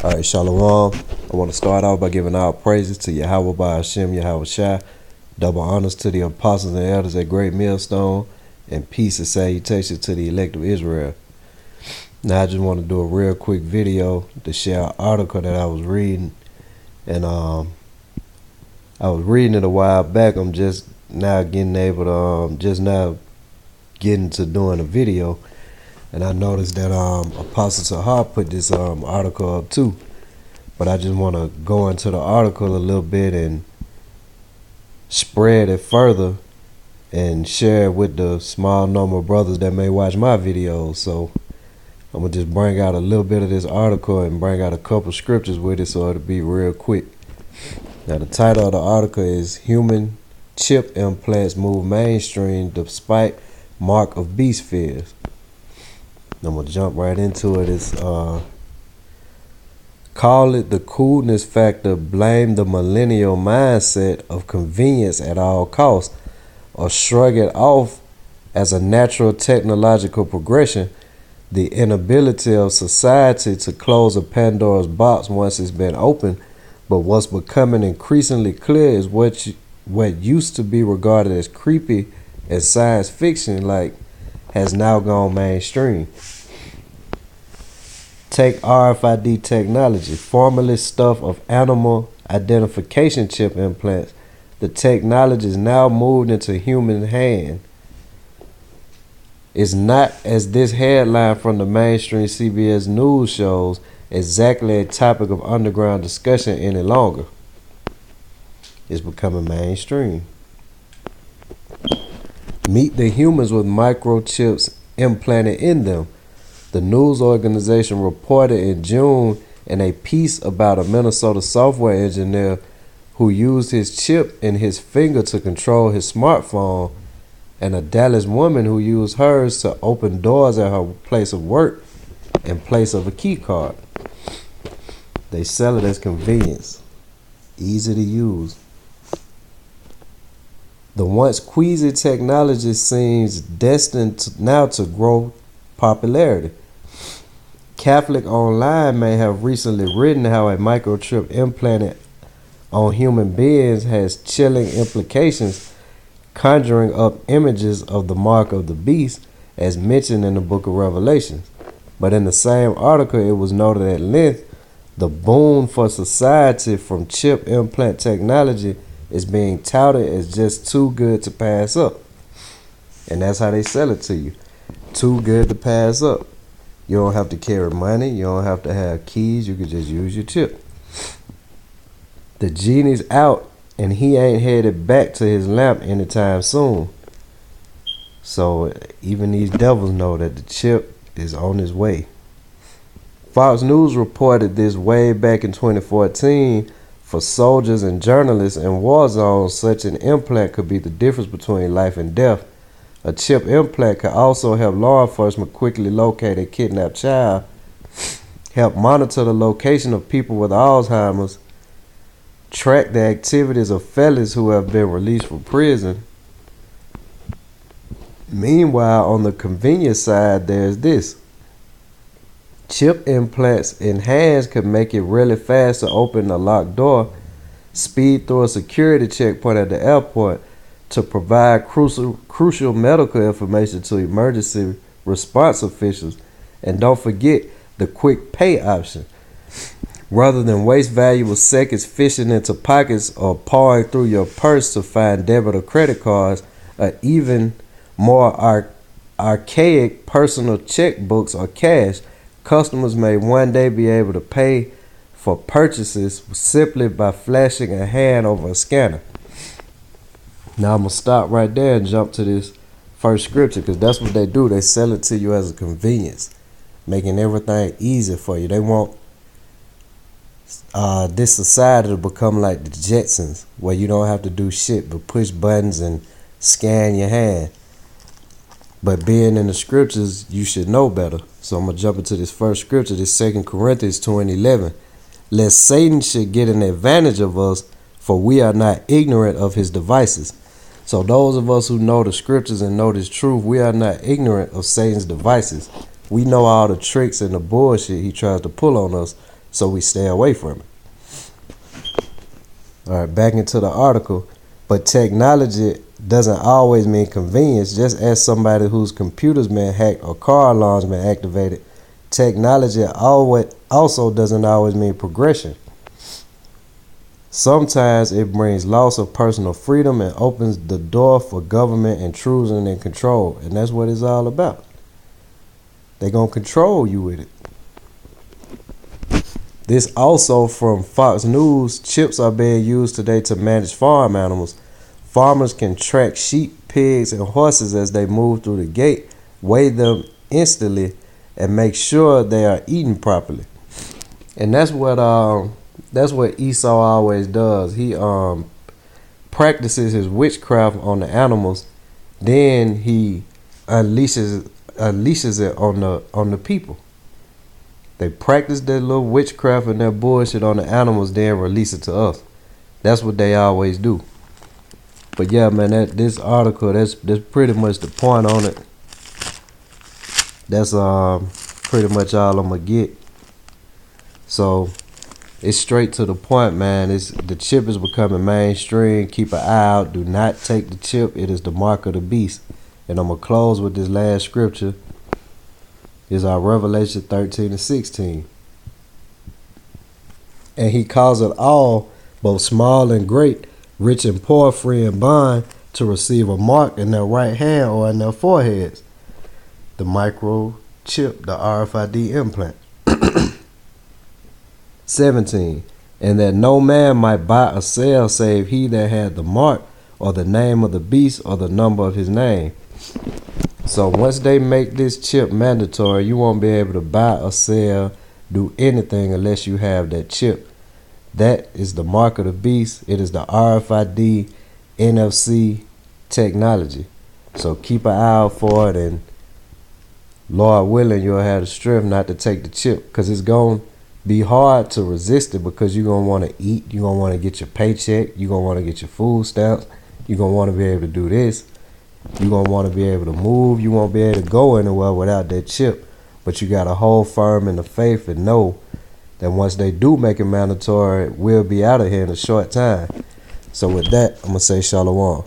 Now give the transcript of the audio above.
All right, Shalom. I want to start off by giving all praises to Yahweh by Hashem, Yahweh Shai. Double honors to the apostles and elders at Great Millstone, and peace and salutations to the elect of Israel. Now, I just want to do a real quick video to share an article that I was reading, and I was reading it a while back. I'm just now getting able to getting to doing a video. And I noticed that Apostle Tahar put this article up too. But I just want to go into the article a little bit and spread it further and share it with the small number of brothers that may watch my videos. So I'm going to just bring out a little bit of this article and bring out a couple scriptures with it so it'll be real quick. Now, the title of the article is Human Chip Implants Move Mainstream Despite Mark of Beast Fears. I'm going to jump right into it. It's call it the coolness factor, blame the millennial mindset of convenience at all costs, or shrug it off as a natural technological progression, the inability of society to close a Pandora's box once it's been opened. But what's becoming increasingly clear is what used to be regarded as creepy as science fiction has now gone mainstream. Take RFID technology, formerly stuff of animal identification chip implants. The technology is now moved into human hand. It's not, as this headline from the mainstream CBS News shows, exactly a topic of underground discussion any longer. It's becoming mainstream. Meet the humans with microchips implanted in them. The news organization reported in June in a piece about a Minnesota software engineer who used his chip in his finger to control his smartphone, and a Dallas woman who used hers to open doors at her place of work in place of a key card. They sell it as convenience, easy to use. The once queasy technology seems destined now to grow popularity. Catholic Online may have recently written how a microchip implanted on human beings has chilling implications, conjuring up images of the mark of the beast as mentioned in the book of Revelation. But in the same article, it was noted at length the boon for society from chip implant technology is being touted as just too good to pass up. And that's how they sell it to you. Too good to pass up. You don't have to carry money. You don't have to have keys. You can just use your chip. The genie's out, and he ain't headed back to his lamp anytime soon. So even these devils know that the chip is on his way. Fox News reported this way back in 2014. For soldiers and journalists in war zones, such an implant could be the difference between life and death. A chip implant could also help law enforcement quickly locate a kidnapped child, help monitor the location of people with Alzheimer's, track the activities of felons who have been released from prison. Meanwhile, on the convenience side, there's this. Chip implants in hands could make it really fast to open a locked door, speed through a security checkpoint at the airport, to provide crucial medical information to emergency response officials, and don't forget the quick pay option. Rather than waste valuable seconds fishing into pockets or pawing through your purse to find debit or credit cards, or even more archaic personal checkbooks or cash, customers may one day be able to pay for purchases simply by flashing a hand over a scanner. Now I'm going to stop right there and jump to this first scripture, because that's what they do. They sell it to you as a convenience, making everything easy for you. They want this society to become like the Jetsons, where you don't have to do shit but push buttons and scan your hand. But being in the scriptures, you should know better. So I'm going to jump into this first scripture, this 2 Corinthians 2:11. Lest Satan should get an advantage of us, for we are not ignorant of his devices. So those of us who know the scriptures and know this truth, we are not ignorant of Satan's devices. We know all the tricks and the bullshit he tries to pull on us so we stay away from it. All right, back into the article. But technology doesn't always mean convenience. Just as somebody whose computers been hacked or car alarms been activated, technology also doesn't always mean progression. Sometimes it brings loss of personal freedom and opens the door for government intrusion and control. And that's what it's all about. They're going to control you with it. This also from Fox News. Chips are being used today to manage farm animals. Farmers can track sheep, pigs, and horses as they move through the gate, weigh them instantly, and make sure they are eating properly. And that's what Esau always does. He practices his witchcraft on the animals, then he unleashes it on the people. They practice their little witchcraft and their bullshit on the animals, then release it to us. That's what they always do. But yeah, man, this article, that's pretty much the point on it. That's pretty much all I'm gonna get. So it's straight to the point, man. The chip is becoming mainstream. Keep an eye out. Do not take the chip. It is the mark of the beast. And I'm gonna close with this last scripture. Is our Revelation 13:16. And he causeth all, both small and great, rich and poor, free and bond, to receive a mark in their right hand or in their foreheads. The microchip, the RFID implant. 17. And that no man might buy or sell save he that had the mark or the name of the beast or the number of his name. So once they make this chip mandatory, you won't be able to buy or sell, do anything unless you have that chip. That is the mark of the beast. It is the RFID NFC technology. So keep an eye out for it, and Lord willing, you'll have the strength not to take the chip, because it's going to be hard to resist it, because you're going to want to eat. You're going to want to get your paycheck. You're going to want to get your food stamps. You're going to want to be able to do this. You're going to want to be able to move. You won't be able to go anywhere without that chip. But you got to hold firm in the faith and know that once they do make it mandatory, we'll be out of here in a short time. So with that, I'm going to say shalom.